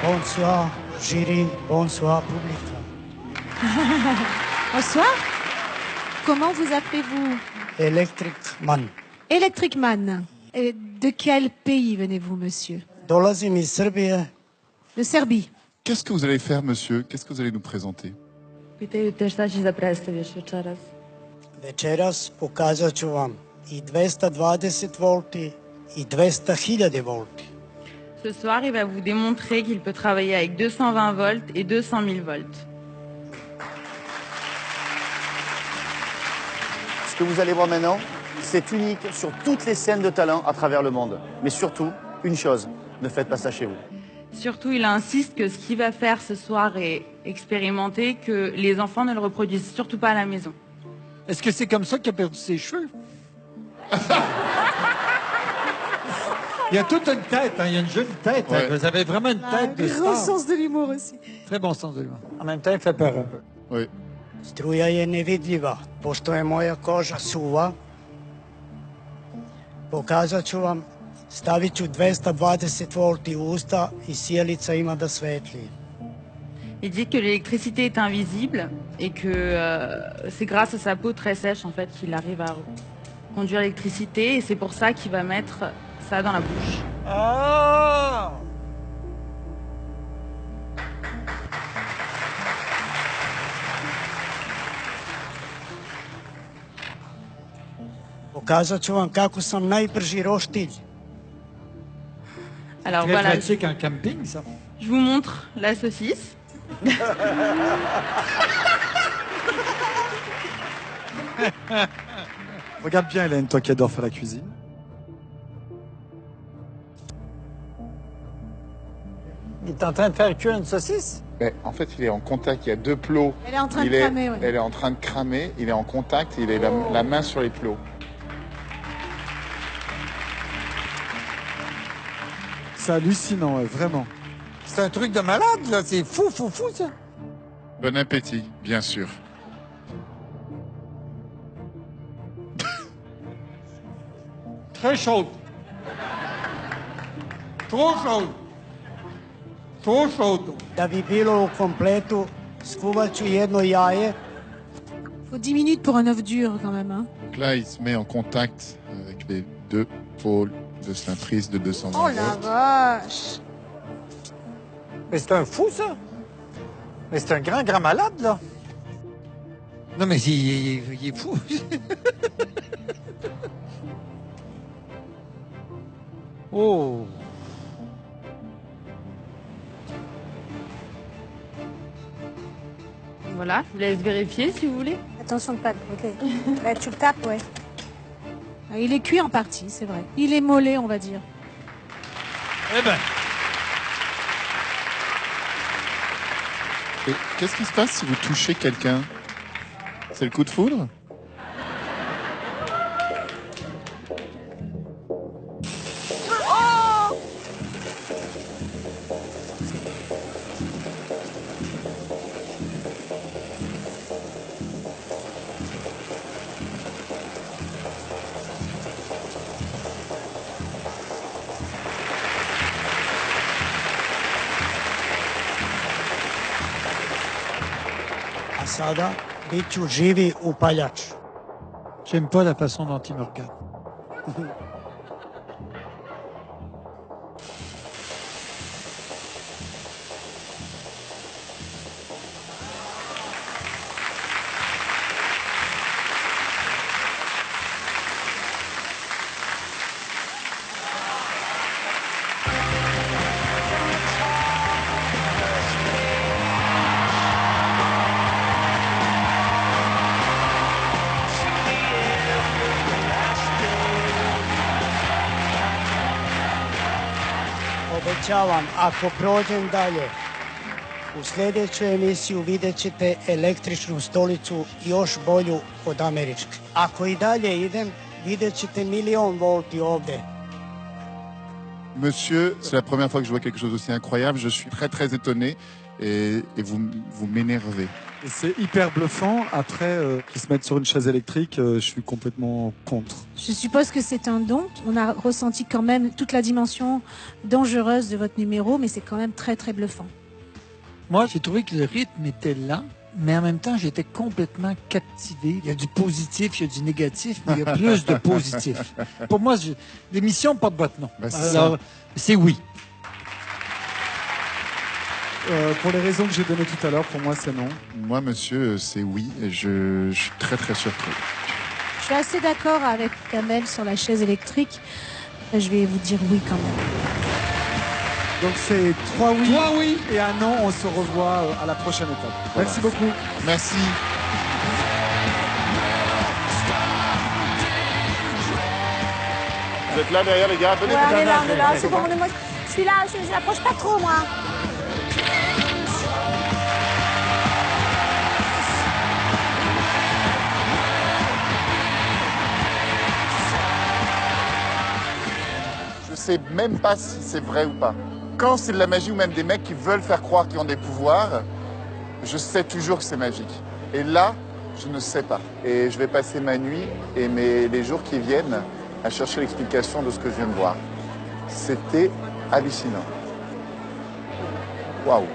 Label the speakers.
Speaker 1: Bonsoir, jury. Bonsoir, public.
Speaker 2: Bonsoir. Comment vous appelez-vous?
Speaker 1: Electric Man.
Speaker 2: Electric Man. Et de quel pays venez-vous, monsieur?
Speaker 1: Dolazim iz Srbije.
Speaker 2: De Serbie.
Speaker 3: Qu'est-ce que vous allez faire, monsieur? Qu'est-ce que vous allez nous présenter?
Speaker 4: Pitaju te šta ćeš da predstaviš večeras?
Speaker 1: Večeras pokazat ću vam i 220 volti i 200.000 volti.
Speaker 4: Ce soir, il va vous démontrer qu'il peut travailler avec 220 volts et 200 000 volts.
Speaker 5: Ce que vous allez voir maintenant, c'est unique sur toutes les scènes de talent à travers le monde. Mais surtout, une chose, ne faites pas ça chez vous.
Speaker 4: Surtout, il insiste que ce qu'il va faire ce soir est expérimenté, que les enfants ne le reproduisent surtout pas à la maison.
Speaker 6: Est-ce que c'est comme ça qu'il a perdu ses cheveux? Il y a toute une tête, hein, il y a une jeune tête.
Speaker 3: Ouais.
Speaker 6: Hein, vous avez vraiment une tête de
Speaker 2: Gros
Speaker 6: star.
Speaker 2: sens de l'humour aussi.
Speaker 6: Très bon sens de l'humour. En même temps, il fait peur un peu.
Speaker 3: Oui.
Speaker 1: Struja je nevidljiva, pošto je moja koža suva. Pokazat ću vam, stavit ću 220 volti u usta i sjelica ima da svetli.
Speaker 4: Il dit que l'électricité est invisible et que c'est grâce à sa peau très sèche en fait qu'il arrive à conduire l'électricité et c'est pour ça qu'il va mettre ça dans la bouche.
Speaker 6: Ah!
Speaker 1: Pokazat ću vam kako sam najbrži roštilj.
Speaker 4: Alors
Speaker 6: Très
Speaker 4: voilà,
Speaker 6: pratique en camping, ça.
Speaker 4: je vous montre la saucisse.
Speaker 7: Regarde bien, Hélène, toi qui adore faire la cuisine.
Speaker 6: Il est en train de faire cuire une saucisse?
Speaker 3: Mais en fait, il est en contact. Il y a deux plots.
Speaker 2: Elle est en train de cramer, ouais.
Speaker 3: Elle est en train de cramer. Il est en contact. Il est la main sur les plots.
Speaker 7: C'est hallucinant, ouais, vraiment.
Speaker 6: C'est un truc de malade, là. C'est fou, ça.
Speaker 3: Bon appétit, bien sûr.
Speaker 6: Très chaude. Trop chaude. Trop chaude.
Speaker 1: Da bi bilo u kompletu, skuvat ću jedno jaje.
Speaker 2: Faut 10 minutes pour un œuf dur quand même. Hein.
Speaker 3: Donc là, il se met en contact avec les deux pôles de sa prise de 220
Speaker 2: Oh la
Speaker 3: volts.
Speaker 2: vache.
Speaker 6: Mais c'est un fou, ça. Mais c'est un grand malade, là. Non, mais il est fou. Oh.
Speaker 4: Voilà, je vous laisse vérifier si vous voulez.
Speaker 2: Attention de pas. Ok. Là, tu le tapes, ouais. Ah, il est cuit en partie, c'est vrai. Il est mollet, on va dire.
Speaker 6: Eh ben.
Speaker 3: Et qu'est-ce qui se passe si vous touchez quelqu'un? C'est le coup de foudre?
Speaker 1: A sada bit ću živi upaljač.
Speaker 6: J'aime pas la façon dont il me regarde.
Speaker 1: Obećavam, ako prođem dalje, u sljedećoj emisiju vidjet ćete električnu stolicu još bolju od američke. Ako i dalje idem, vidjet ćete 1.000.000 volti ovdje.
Speaker 3: Monsieur, c'est la première fois que je vois quelque chose d'aussi incroyable. Je suis très très étonné et vous m'énervez.
Speaker 7: Et c'est hyper bluffant. Après, qu'ils se mettent sur une chaise électrique, je suis complètement contre.
Speaker 2: Je suppose que c'est un don. On a ressenti quand même toute la dimension dangereuse de votre numéro, mais c'est quand même très très bluffant.
Speaker 6: Moi, j'ai trouvé que le rythme était lent, mais en même temps, j'étais complètement captivé. Il y a du positif, il y a du négatif, mais il y a plus de positif. Pour moi, l'émission porte votre nom.
Speaker 3: Bah, c'est
Speaker 6: Alors, c'est oui.
Speaker 7: Pour les raisons que j'ai données tout à l'heure, pour moi, c'est non.
Speaker 3: Moi, monsieur, c'est oui. Et je suis très, très surpris.
Speaker 2: Je suis assez d'accord avec Kamel sur la chaise électrique. Je vais vous dire oui quand même.
Speaker 7: Donc c'est 3 oui,
Speaker 6: 3 oui.
Speaker 7: et un non. On se revoit à la prochaine étape.
Speaker 3: Voilà.
Speaker 7: Merci beaucoup.
Speaker 3: Merci.
Speaker 5: Vous êtes là derrière les gars, venez.
Speaker 8: Ouais, on est là, c'est bon, moi, je suis là, je n'approche pas trop, moi.
Speaker 3: Je sais même pas si c'est vrai ou pas. Quand c'est de la magie ou même des mecs qui veulent faire croire qu'ils ont des pouvoirs, je sais toujours que c'est magique. Et là, je ne sais pas. Et je vais passer ma nuit et les jours qui viennent à chercher l'explication de ce que je viens de voir. C'était hallucinant. Waouh.